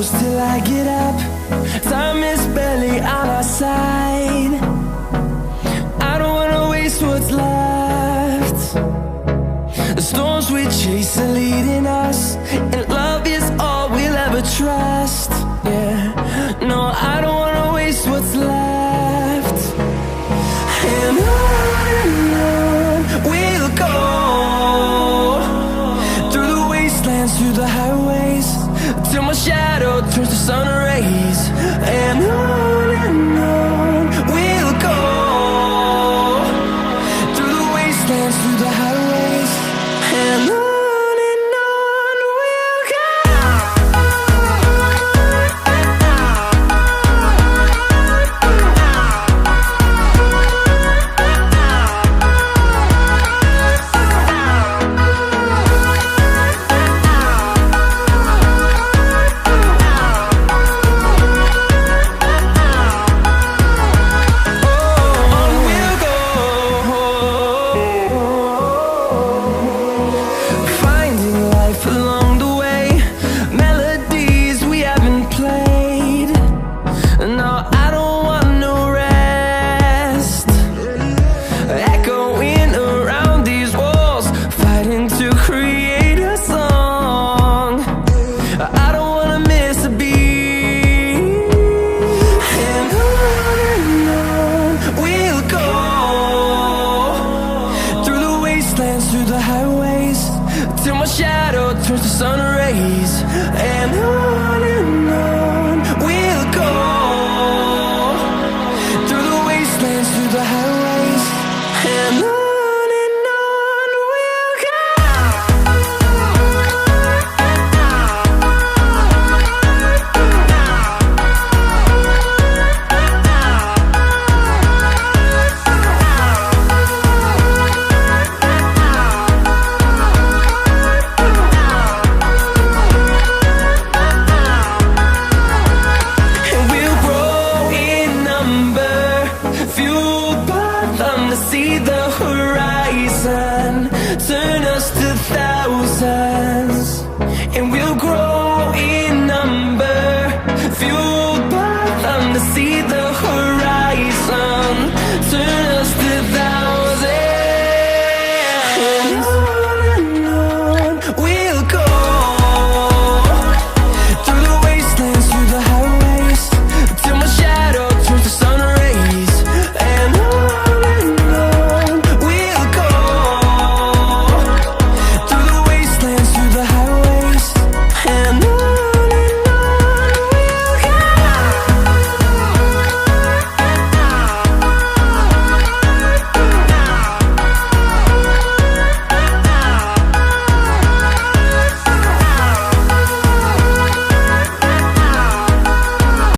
close till I get up. Time is barely on our side. I don't wanna waste what's left. The storms we chase are leading us, and love is all we'll ever trust. Yeah, no, I don't wanna waste what's left. And on we'll go, through the wastelands, through the highways, till my shadow turns to sun rays. And on we'll go, through the wastelands, through the highways, and on we'll go. Through the highways, till my shadow turns to sun rays. And on we'll go, through the wastelands, through the highways, and on we'll go. Fueled by them to see the horizon.